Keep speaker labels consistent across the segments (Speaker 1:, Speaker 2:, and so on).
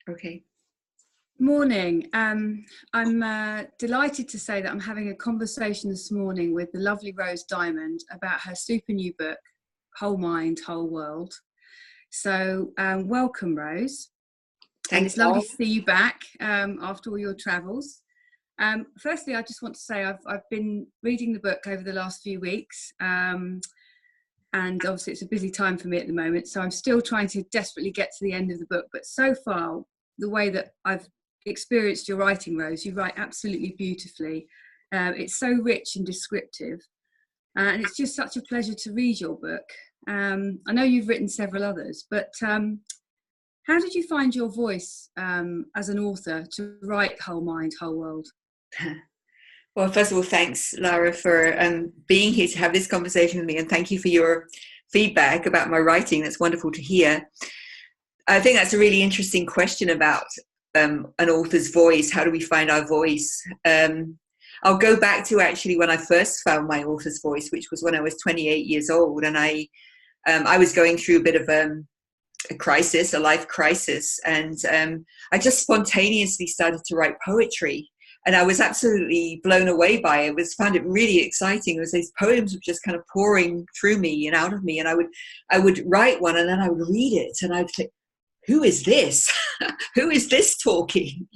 Speaker 1: Okay.
Speaker 2: Morning. I'm delighted to say that I'm having a conversation this morning with the lovely Rose Diamond about her super new book, Whole Mind, Whole World. So welcome, Rose. And
Speaker 1: Thanks,
Speaker 2: it's lovely
Speaker 1: Laura.
Speaker 2: to see you back after all your travels. Firstly, I just want to say I've been reading the book over the last few weeks. And obviously it's a busy time for me at the moment. So I'm still trying to desperately get to the end of the book. But so far, the way that I've experienced your writing, Rose, you write absolutely beautifully. It's so rich and descriptive, and it's just such a pleasure to read your book. I know you've written several others, but how did you find your voice as an author to write Whole Mind, Whole World?
Speaker 1: Well, first of all, thanks, Lara, for being here to have this conversation with me, and thank you for your feedback about my writing. That's wonderful to hear. I think that's a really interesting question about an author's voice. How do we find our voice? I'll go back to actually when I first found my author's voice, which was when I was 28 years old, and I was going through a bit of a crisis, a life crisis, and I just spontaneously started to write poetry. And I was absolutely blown away by it. Found it really exciting. It was these poems were just kind of pouring through me and out of me. And I would write one, and then I would read it, and I'd think, who is this? Who is this talking?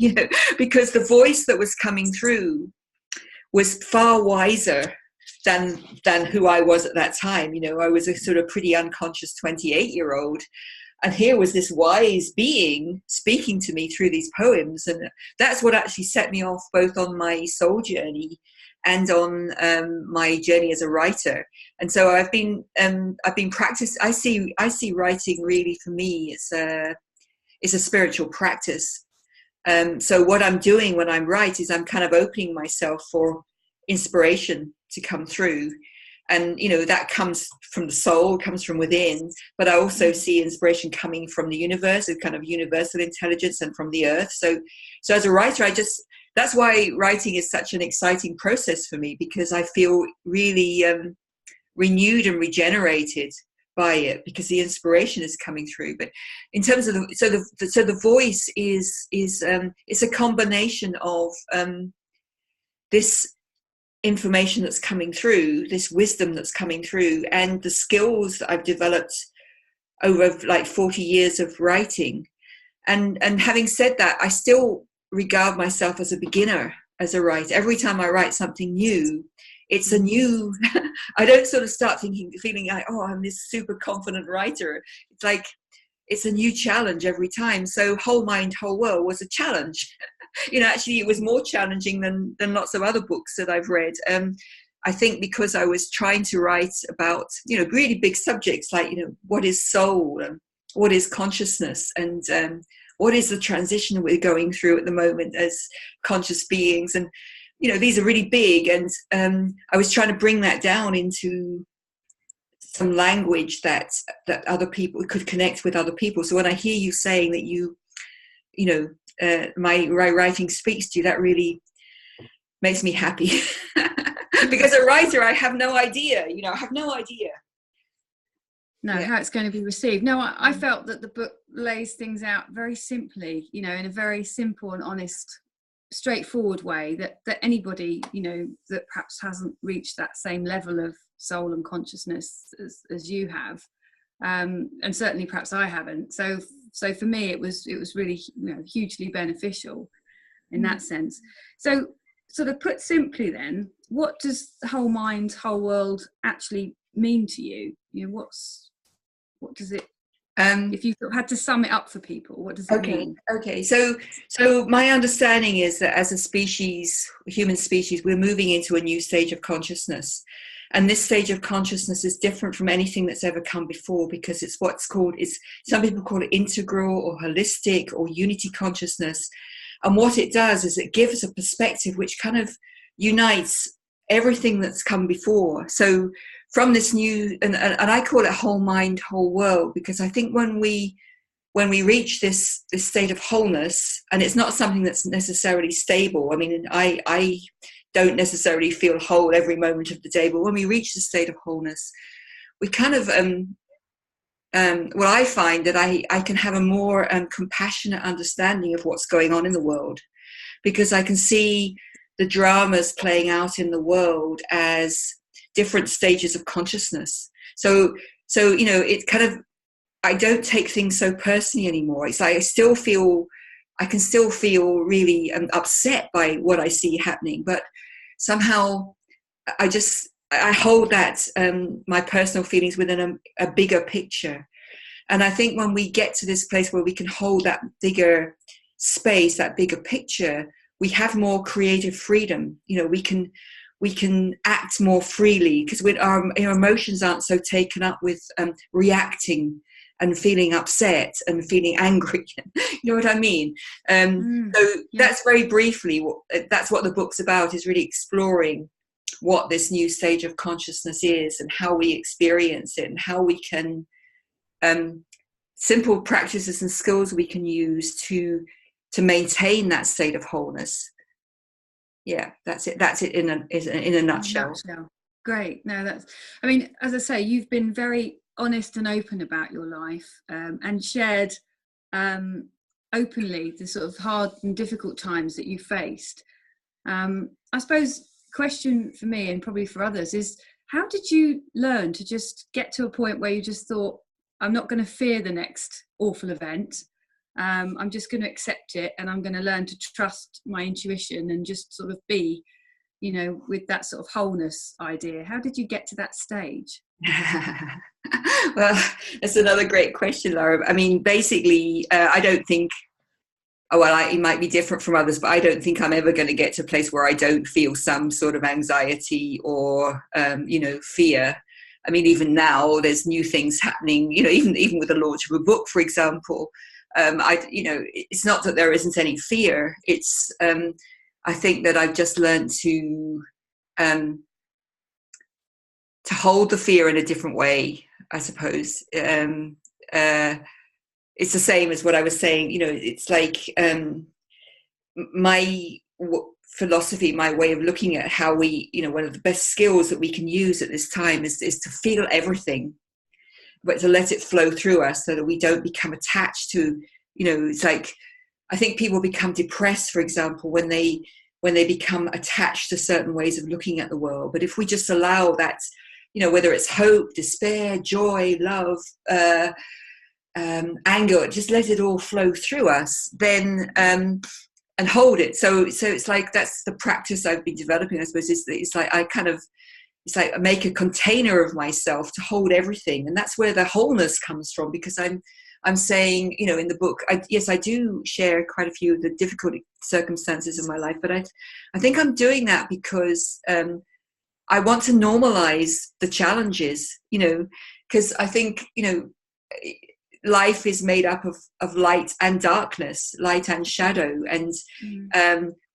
Speaker 1: Because the voice that was coming through was far wiser than who I was at that time. I was a sort of pretty unconscious 28-year-old. And here was this wise being speaking to me through these poems. And that's what actually set me off both on my soul journey and on my journey as a writer. And so I've been practicing. I see writing really for me, it's a spiritual practice. So what I'm doing when I write is I'm kind of opening myself for inspiration to come through. And, that comes from the soul, comes from within. But I also see inspiration coming from the universe, a kind of universal intelligence, and from the earth. So as a writer, that's why writing is such an exciting process for me, because I feel really renewed and regenerated by it, because the inspiration is coming through. But in terms of the voice is it's a combination of this information that's coming through, this wisdom that's coming through, and the skills that I've developed over like 40 years of writing. And having said that, I still regard myself as a beginner as a writer. Every time I write something new, it's a new, I don't sort of start feeling like, oh, I'm this super confident writer. It's like, it's a new challenge every time. So Whole Mind, Whole World was a challenge. Actually it was more challenging than lots of other books that I've read. I think because I was trying to write about, really big subjects like, what is soul, and what is consciousness, and what is the transition we're going through at the moment as conscious beings. And, these are really big. And I was trying to bring that down into some language that other people could connect with other people. So when I hear you saying that my writing speaks to you, that really makes me happy. Because a writer, I have no idea, I have no idea.
Speaker 2: How it's going to be received. No, I felt that the book lays things out very simply, in a very simple and honest, straightforward way that anybody, that perhaps hasn't reached that same level of soul and consciousness as you have, and certainly perhaps I haven't. So for me, it was really, hugely beneficial in that sense. So sort of put simply then, what does Whole Mind, Whole World actually mean to you? What does it, if you had to sum it up for people, what does it mean?
Speaker 1: Okay. So my understanding is that as a species, human species, we're moving into a new stage of consciousness. And this stage of consciousness is different from anything that's ever come before, because it's some people call it integral or holistic or unity consciousness. And what it does is it gives a perspective which kind of unites everything that's come before. So from this new, and I call it Whole Mind, Whole World, because I think when we reach this state of wholeness, and it's not something that's necessarily stable. I mean, I don't necessarily feel whole every moment of the day, but when we reach the state of wholeness, we kind of well, I find that I can have a more compassionate understanding of what's going on in the world, because I can see the dramas playing out in the world as different stages of consciousness. So it kind of, I don't take things so personally anymore. It's like I can still feel really upset by what I see happening, but somehow I hold that my personal feelings within a bigger picture. And I think when we get to this place where we can hold that bigger space, that bigger picture, we have more creative freedom. We can act more freely, because our emotions aren't so taken up with reacting and feeling upset and feeling angry. You know what I mean? That's very briefly, that's what the book's about, is really exploring what this new stage of consciousness is and how we experience it, and how we can simple practices and skills we can use to maintain that state of wholeness. Yeah, that's it in a nutshell.
Speaker 2: Great. No, I mean, as I say, you've been very honest and open about your life, and shared openly the sort of hard and difficult times that you faced. I suppose question for me, and probably for others, is how did you learn to just get to a point where you just thought, I'm not going to fear the next awful event, I'm just going to accept it, and I'm going to learn to trust my intuition and just sort of be, with that sort of wholeness idea? How did you get to that stage?
Speaker 1: Well, that's another great question, Laura. I mean, basically, I don't think, it might be different from others, but I don't think I'm ever going to get to a place where I don't feel some sort of anxiety or, fear. I mean, even now there's new things happening, even with the launch of a book, for example. It's not that there isn't any fear. It's, I think that I've just learned to hold the fear in a different way, I suppose. It's the same as what I was saying. It's like my philosophy, my way of looking at how we, one of the best skills that we can use at this time is to feel everything, but to let it flow through us, so that we don't become attached to, it's like, I think people become depressed, for example, when they become attached to certain ways of looking at the world. But if we just allow that, whether it's hope, despair, joy, love, anger, just let it all flow through us, then and hold it. So it's like, that's the practice I've been developing, I suppose. It's like I make a container of myself to hold everything, and that's where the wholeness comes from. Because I'm saying, in the book, I do share quite a few of the difficult circumstances in my life, but I think I'm doing that because I want to normalize the challenges, because I think, life is made up of light and darkness, light and shadow. And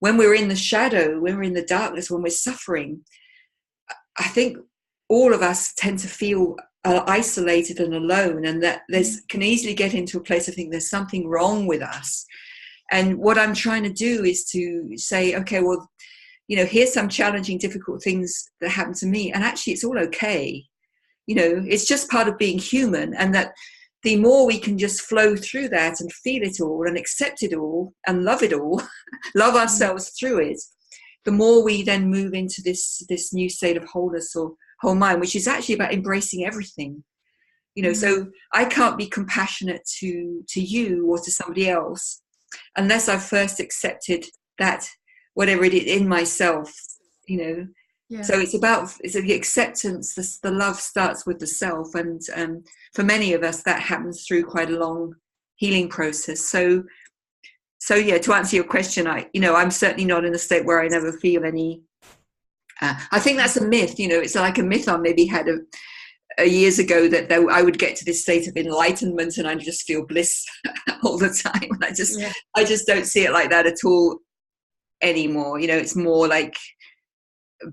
Speaker 1: when we're in the shadow, when we're in the darkness, when we're suffering, I think all of us tend to feel isolated and alone, and that can easily get into a place of thinking there's something wrong with us. And what I'm trying to do is to say, okay, well, here's some challenging, difficult things that happen to me, and actually it's all okay. It's just part of being human, and that the more we can just flow through that and feel it all and accept it all and love it all, love ourselves through it, the more we then move into this new state of wholeness or whole mind, which is actually about embracing everything. So I can't be compassionate to you or to somebody else unless I've first accepted that, whatever it is in myself, So it's the acceptance, the love starts with the self. And for many of us, that happens through quite a long healing process. So yeah, to answer your question, I'm certainly not in a state where I never feel any, I think that's a myth, it's like a myth I maybe had years ago, that I would get to this state of enlightenment and I just feel bliss all the time. And I just don't see it like that at all anymore. It's more like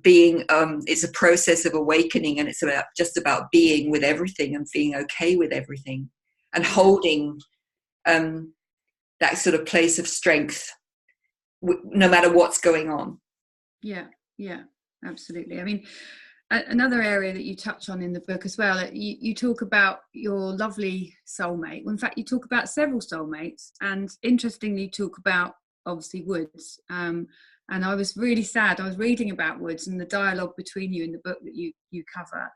Speaker 1: being, it's a process of awakening, and it's just about being with everything and being okay with everything and holding that sort of place of strength no matter what's going on.
Speaker 2: Yeah, absolutely. I mean, another area that you touch on in the book as well, you talk about your lovely soulmate. Well, in fact, you talk about several soulmates, and interestingly, you talk about obviously Woods. And I was really sad. I was reading about Woods and the dialogue between you in the book that you cover,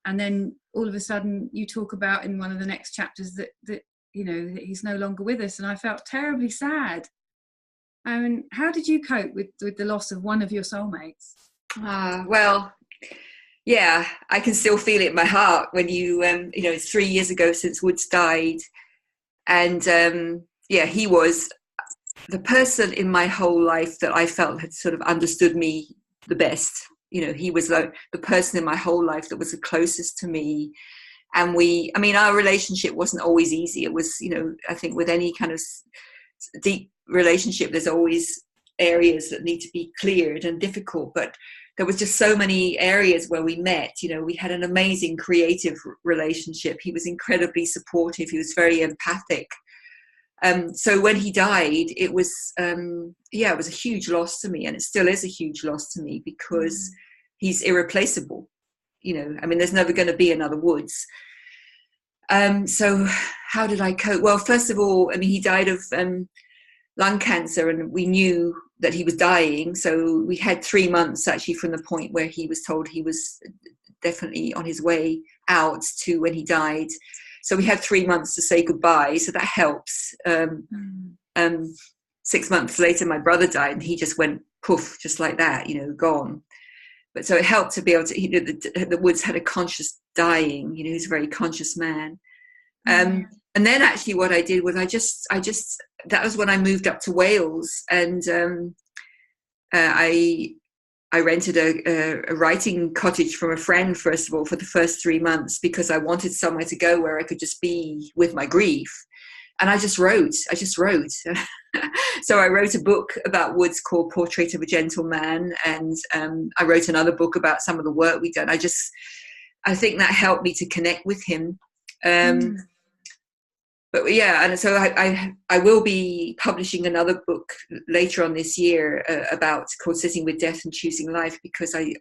Speaker 2: and then all of a sudden you talk about in one of the next chapters that you know that he's no longer with us, and I felt terribly sad. How did you cope with the loss of one of your soulmates?
Speaker 1: Well, yeah, I can still feel it in my heart when you know, it's 3 years ago since Woods died, and yeah, he was the person in my whole life that I felt had sort of understood me the best. You know, he was like the person in my whole life that was the closest to me. And I mean, our relationship wasn't always easy. It was, you know, I think with any kind of deep relationship, there's always areas that need to be cleared and difficult. But there was just so many areas where we met. You know, we had an amazing creative relationship. He was incredibly supportive. He was very empathic. So when he died, it was, it was a huge loss to me, and it still is a huge loss to me because he's irreplaceable. You know, I mean, there's never going to be another Woods. So how did I cope? Well, first of all, I mean, he died of lung cancer, and we knew that he was dying. So we had 3 months actually from the point where he was told he was definitely on his way out to when he died. So we had 3 months to say goodbye. So that helps. 6 months later, my brother died, and he just went poof, just like that, you know, gone. But so it helped to be able to, you know, the Woods had a conscious dying, you know, he's a very conscious man. And then actually what I did was I just, that was when I moved up to Wales, and I rented a writing cottage from a friend, first of all, for the first 3 months, because I wanted somewhere to go where I could just be with my grief. And I just wrote. So I wrote a book about Woods called Portrait of a Gentleman. And I wrote another book about some of the work we'd done. I think that helped me to connect with him. But yeah, and so I will be publishing another book later on this year called Sitting with Death and Choosing Life, because I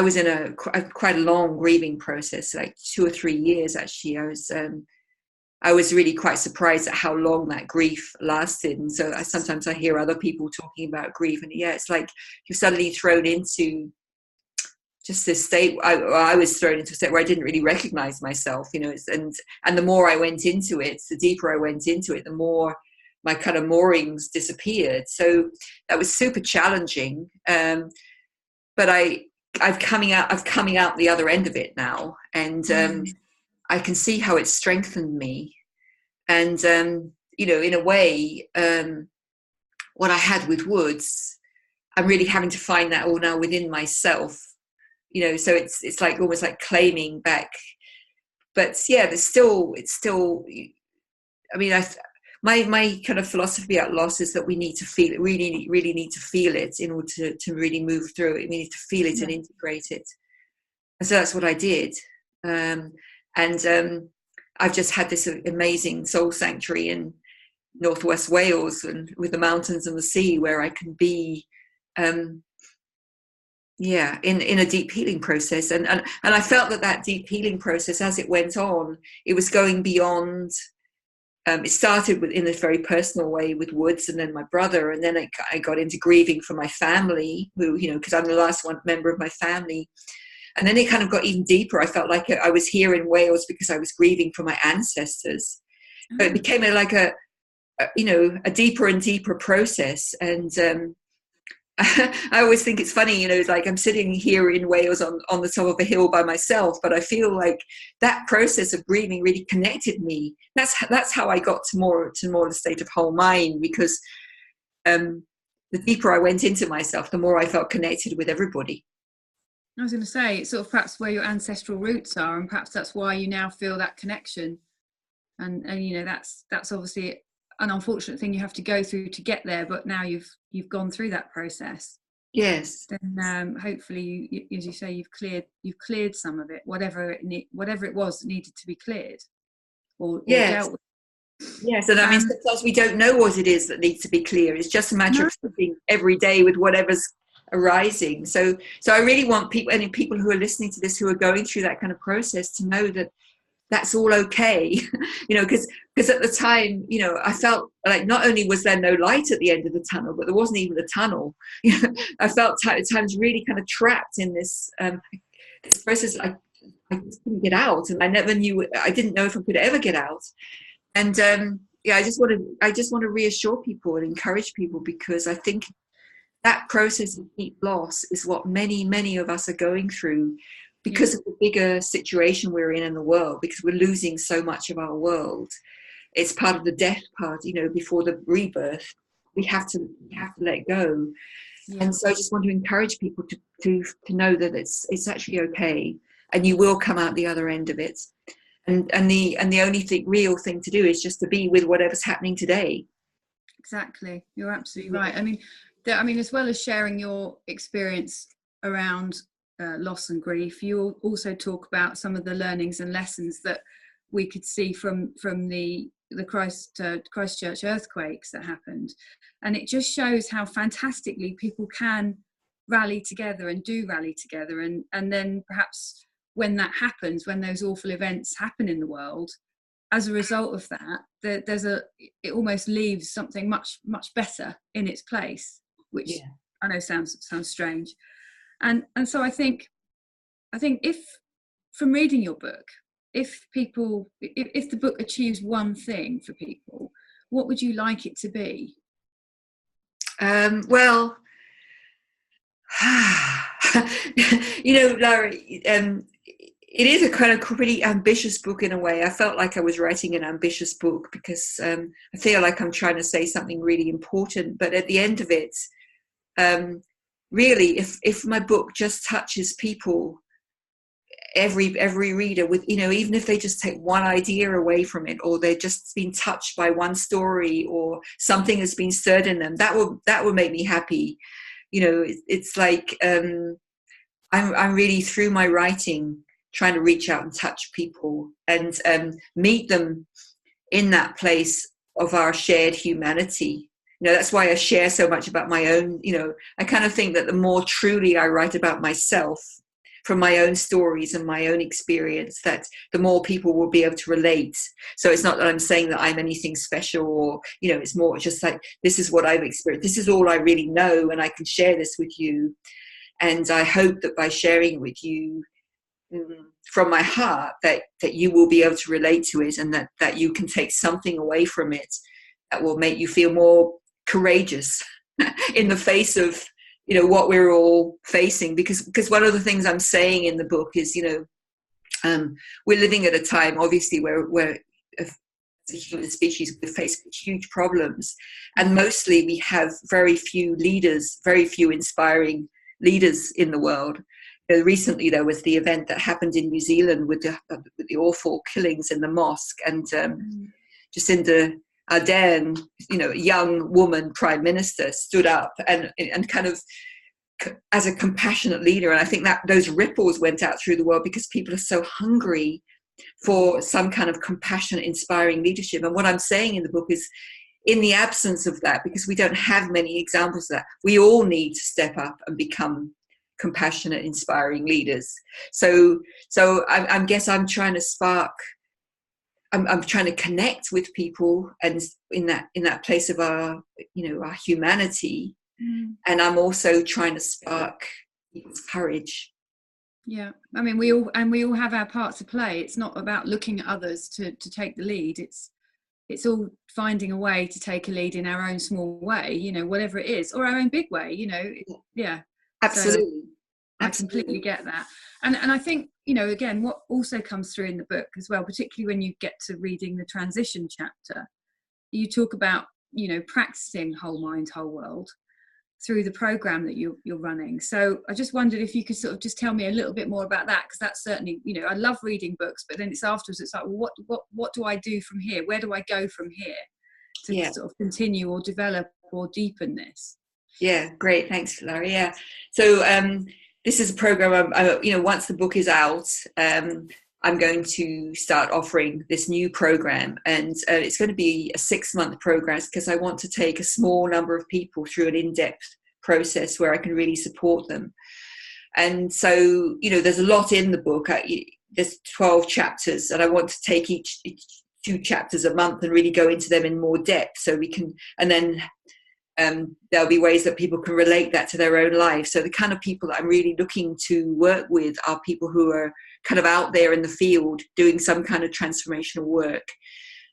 Speaker 1: was in quite a long grieving process, like 2 or 3 years actually. I was really quite surprised at how long that grief lasted. And so sometimes I hear other people talking about grief, and yeah, it's like you're suddenly thrown into just this state. I was thrown into a state where I didn't really recognize myself, you know, and the more I went into it, the deeper I went into it, the more my kind of moorings disappeared. So that was super challenging. But I've coming out the other end of it now, and I can see how it strengthened me. And you know, in a way, what I had with Woods, I'm really having to find that all now within myself. You know, so it's like almost like claiming back. But yeah, it's still. I mean, my kind of philosophy about loss is that we need to feel it. Really need to feel it in order to really move through it. We need to feel it and integrate it. And so that's what I did. And I've just had this amazing soul sanctuary in northwest Wales, and with the mountains and the sea, where I can be. In a deep healing process, and I felt that deep healing process, as it went on, it was going beyond. It started in a very personal way with Woods, and then my brother, and then I got into grieving for my family, who, you know, because I'm the last one member of my family, and then it kind of got even deeper. I felt like I was here in Wales because I was grieving for my ancestors. But it became a deeper and deeper process, and. I always think it's funny, you know, like I'm sitting here in Wales on the top of a hill by myself, but I feel like that process of grieving really connected me. That's how I got to more the state of whole mind, because the deeper I went into myself, the more I felt connected with everybody.
Speaker 2: I was going to say, it's sort of perhaps where your ancestral roots are, and perhaps that's why you now feel that connection. And you know, that's obviously an unfortunate thing you have to go through to get there, but now you've gone through that process.
Speaker 1: Yes.
Speaker 2: Then hopefully, you, as you say, you've cleared some of it, whatever it was that needed to be cleared or dealt with.
Speaker 1: Yes, and I mean, sometimes we don't know what it is that needs to be clear. It's just a matter of living every day with whatever's arising. So I really want people, any people who are listening to this who are going through that kind of process, to know that that's all okay. Because at the time, I felt like not only was there no light at the end of the tunnel, but there wasn't even a tunnel. I felt at times really kind of trapped in this this process. I just couldn't get out, and I didn't know if I could ever get out. And I just want to reassure people and encourage people, because I think that process of deep loss is what many of us are going through, because of the bigger situation we're in the world, because we're losing so much of our world. It's part of the death part, before the rebirth. We have to let go. And so I just want to encourage people to know that it's actually okay, and you will come out the other end of it. And the only real thing to do is just to be with whatever's happening today.
Speaker 2: Exactly, you're absolutely right. I mean, as well as sharing your experience around loss and grief, you also talk about some of the learnings and lessons that we could see from the Christchurch earthquakes that happened, and it just shows how fantastically people can rally together and do rally together, and then perhaps when that happens, when those awful events happen in the world, as a result of that, it almost leaves something much better in its place, which I know sounds strange. And so I think if, from reading your book, if the book achieves one thing for people, what would you like it to be?
Speaker 1: Well, Lara, it is a kind of pretty ambitious book in a way. I felt like I was writing an ambitious book, because I feel like I'm trying to say something really important. But at the end of it, really, if my book just touches people, every reader, with even if they just take one idea away from it, or they've just been touched by one story, or something has been stirred in them, that will make me happy. It's like I'm really, through my writing, trying to reach out and touch people, and meet them in that place of our shared humanity. That's why I share so much about my own. I kind of think that the more truly I write about myself, from my own stories and my own experience, that the more people will be able to relate. So it's not that I'm saying that I'm anything special, or it's more just like, this is what I've experienced, this is all I really know, and I can share this with you. And I hope that by sharing it with you from my heart, that you will be able to relate to it, and that you can take something away from it that will make you feel more courageous in the face of what we're all facing. Because one of the things I'm saying in the book is, we're living at a time, obviously, where as a human species, we face huge problems, and mostly we have very few leaders, very few inspiring leaders in the world. Recently there was the event that happened in New Zealand with the awful killings in the mosque, and Jacinda Ardern, a young woman prime minister, stood up and kind of, as a compassionate leader. And I think that those ripples went out through the world, because people are so hungry for some kind of compassionate, inspiring leadership. And what I'm saying in the book is, in the absence of that, because we don't have many examples of that, we all need to step up and become compassionate, inspiring leaders. So I guess I'm trying to spark, I'm trying to connect with people, and in that place of our humanity. And I'm also trying to spark people's courage.
Speaker 2: Yeah, I mean, we all have our part to play. It's not about looking at others to take the lead. It's all finding a way to take a lead in our own small way, whatever it is, or our own big way, yeah.
Speaker 1: Absolutely.
Speaker 2: So I completely get that. And I think, again, what also comes through in the book as well, particularly when you get to reading the transition chapter, you talk about, practicing whole mind, whole world through the program that you're running. So I just wondered if you could sort of just tell me a little bit more about that, because that's certainly, I love reading books, but then it's afterwards, it's like, well, what do I do from here? Where do I go from here to sort of continue or develop or deepen this?
Speaker 1: Yeah, great. Thanks, Lara. Yeah. So this is a program, once the book is out, I'm going to start offering this new program, and it's going to be a 6-month program, because I want to take a small number of people through an in-depth process where I can really support them. And so, there's a lot in the book. There's 12 chapters, and I want to take each 2 chapters a month and really go into them in more depth, so we can, and then there'll be ways that people can relate that to their own life. So the kind of people that I'm really looking to work with are people who are kind of out there in the field doing some kind of transformational work.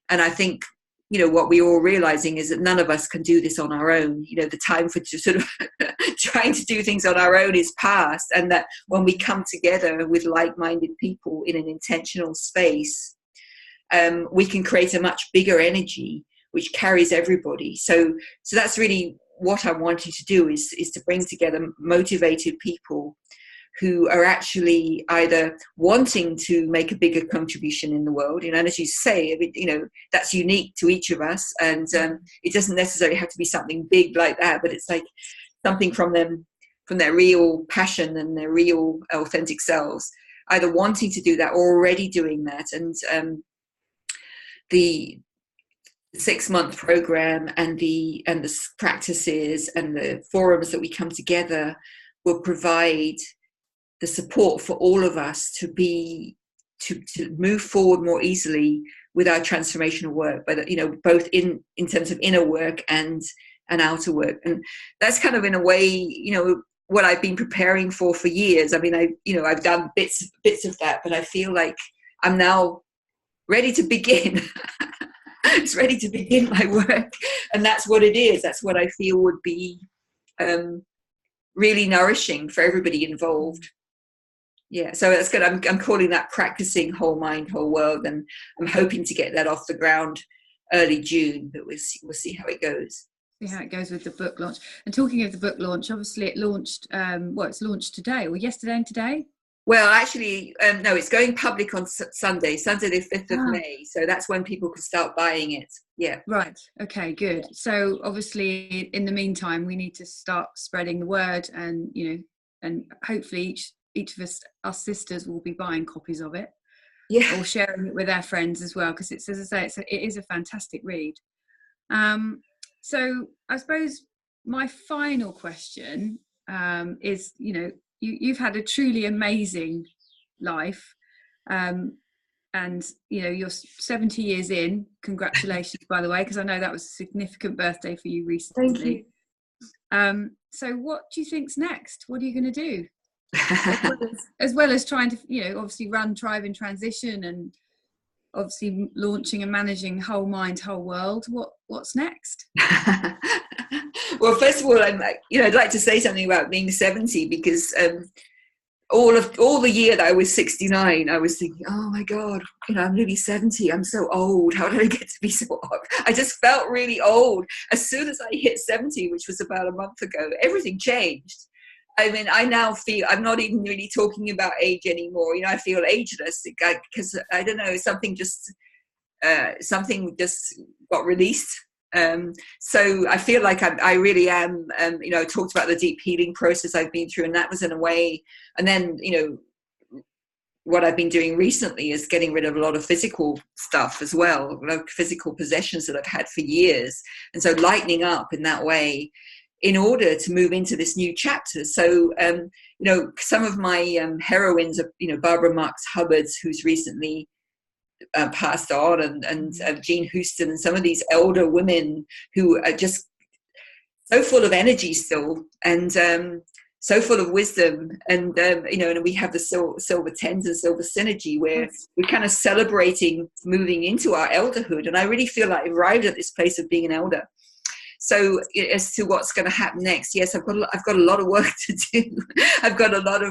Speaker 1: And I think, what we're all realizing is that none of us can do this on our own. The time for sort of trying to do things on our own is past. And that when we come together with like-minded people in an intentional space, we can create a much bigger energy which carries everybody. So that's really what I wanted to do, is to bring together motivated people who are actually either wanting to make a bigger contribution in the world, and as you say, that's unique to each of us, and it doesn't necessarily have to be something big like that, but it's like something from them, from their real passion and their real authentic selves, either wanting to do that or already doing that. And the 6-month program and the practices and the forums that we come together will provide the support for all of us to move forward more easily with our transformational work, but both in terms of inner work and outer work. And that's kind of, in a way, what I've been preparing for years. I mean, I've done bits of that, but I feel like I'm now ready to begin. It's ready to begin my work, and that's what it is. That's what I feel would be really nourishing for everybody involved. Yeah, so that's good. I'm calling that practicing whole mind, whole world, and I'm hoping to get that off the ground early June. But we'll see how it goes.
Speaker 2: See how it goes with the book launch. And talking of the book launch, obviously it launched. It's launched today, or yesterday and today.
Speaker 1: Well, actually, no, it's going public on Sunday the 5th of May. So that's when people can start buying it. Yeah.
Speaker 2: Right. Okay, good. So obviously, in the meantime, we need to start spreading the word, and, and hopefully each of us sisters will be buying copies of it.
Speaker 1: Yeah.
Speaker 2: Or sharing it with our friends as well, because it's, as I say, it is a fantastic read. So I suppose my final question is, you've had a truly amazing life, and you're 70 years in. Congratulations, by the way, because I know that was a significant birthday for you recently.
Speaker 1: Thank you.
Speaker 2: So what do you think's next? What are you going to do? as well as trying to, obviously run Tribe in Transition, and obviously launching and managing Whole Mind, Whole World. What's next?
Speaker 1: Well, first of all, I'd like to say something about being 70, because all the year that I was 69, I was thinking, oh my God, I'm nearly 70. I'm so old. How did I get to be so old? I just felt really old. As soon as I hit 70, which was about a month ago, everything changed. I mean, I now feel, I'm not even really talking about age anymore. I feel ageless, because I don't know, something just got released. So I feel like I really am, I talked about the deep healing process I've been through, and that was in a way. And then, what I've been doing recently is getting rid of a lot of physical stuff as well, like physical possessions that I've had for years. And so lightening up in that way, in order to move into this new chapter. So, some of my heroines are, Barbara Marx Hubbard, who's recently passed on, and Jean Houston, and some of these elder women who are just so full of energy still, and so full of wisdom. And, and we have the Silver Tens and Silver Synergy, where we're kind of celebrating moving into our elderhood. And I really feel like I've arrived at this place of being an elder. So as to what's going to happen next, yes, I've got a lot of work to do. I've got a lot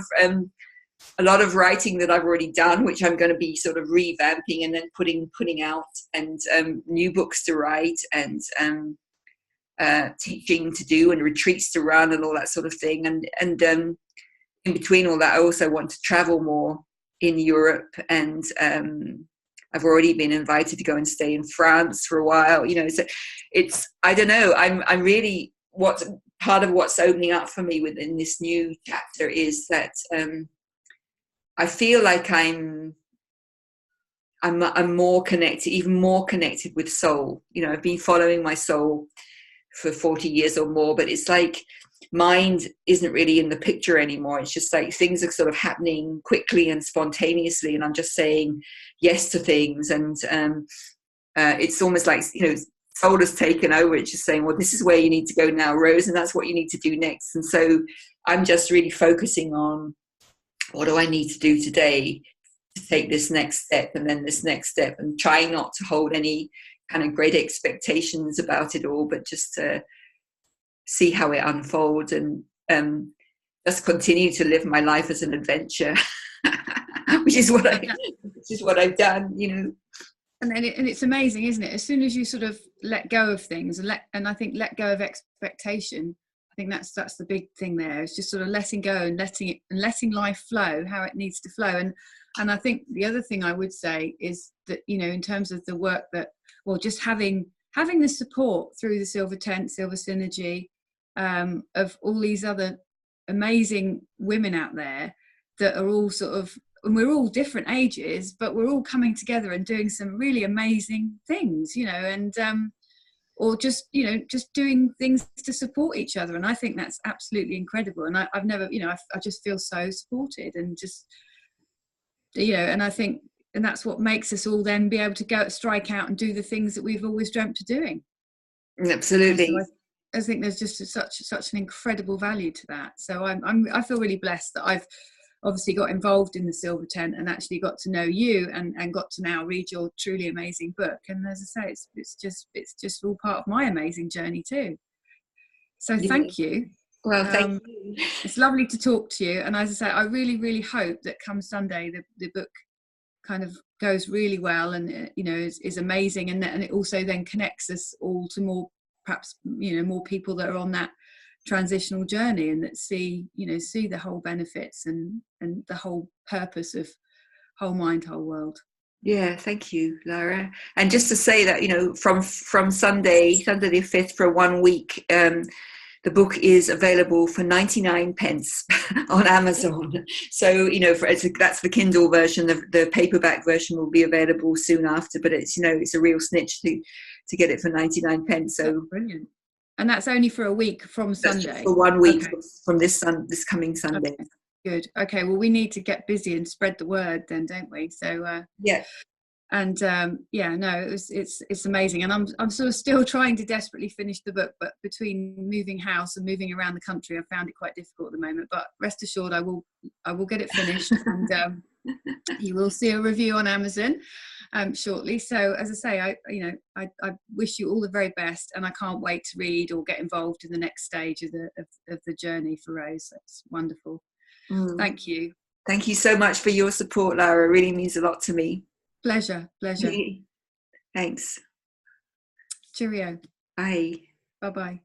Speaker 1: of writing that I've already done, which I'm going to be sort of revamping and then putting out, and new books to write, and teaching to do, and retreats to run, and all that sort of thing. And in between all that, I also want to travel more in Europe, and I've already been invited to go and stay in France for a while. So it's, I don't know, I'm really, what's part of what's opening up for me within this new chapter is that I feel like I'm more connected, even more connected with soul. I've been following my soul for 40 years or more, but it's like mind isn't really in the picture anymore. It's just like things are sort of happening quickly and spontaneously, and I'm just saying yes to things. And it's almost like, soul has taken over. It's just saying, well, this is where you need to go now, Rose, and that's what you need to do next. And so I'm just really focusing on, what do I need to do today to take this next step, and then this next step, and trying not to hold any kind of great expectations about it all, but just to see how it unfolds, and just continue to live my life as an adventure, which is what I've done.
Speaker 2: And it's amazing, isn't it? As soon as you sort of let go of things, and I think let go of expectation, I think that's the big thing there. It's just sort of letting go and letting life flow how it needs to flow. And I think the other thing I would say is that, in terms of the work that, or just having the support through the Silver Tent, Silver Synergy, of all these other amazing women out there that are all sort of, and we're all different ages, but we're all coming together and doing some really amazing things, and or just doing things to support each other. And I think that's absolutely incredible. And I've never, I just feel so supported, and just, and I think, and that's what makes us all then be able to strike out and do the things that we've always dreamt of doing.
Speaker 1: Absolutely.
Speaker 2: So I think there's just such an incredible value to that. So I feel really blessed that I've obviously got involved in the Silver Tent and actually got to know you, and got to now read your truly amazing book. And as I say, it's just all part of my amazing journey too. So thank you.
Speaker 1: Well, thank you.
Speaker 2: It's lovely to talk to you. And as I say, I really, really hope that come Sunday, the book kind of goes really well, and is amazing, and it also then connects us all to more, perhaps more people that are on that transitional journey, and that see the whole benefits and the whole purpose of Whole Mind, Whole World.
Speaker 1: Yeah, thank you, Lara. And just to say that, from Sunday the 5th, for 1 week, the book is available for 99 pence on Amazon. So, that's the Kindle version. The paperback version will be available soon after, but it's a real snitch to get it for 99 pence. So
Speaker 2: that's brilliant. And that's only for a week from Sunday.
Speaker 1: For 1 week, okay. From this coming Sunday.
Speaker 2: Okay. Good. Okay. Well, we need to get busy and spread the word then, don't we? So
Speaker 1: yeah.
Speaker 2: And it's amazing. And I'm sort of still trying to desperately finish the book, but between moving house and moving around the country, I found it quite difficult at the moment. But rest assured, I will get it finished, and you will see a review on Amazon shortly. So as I say, I wish you all the very best, and I can't wait to read or get involved in the next stage of the journey for Rose. That's wonderful. Thank you.
Speaker 1: Thank you so much for your support, Lara. It really means a lot to me.
Speaker 2: Pleasure.
Speaker 1: Thanks.
Speaker 2: Cheerio.
Speaker 1: Bye.
Speaker 2: Bye-bye.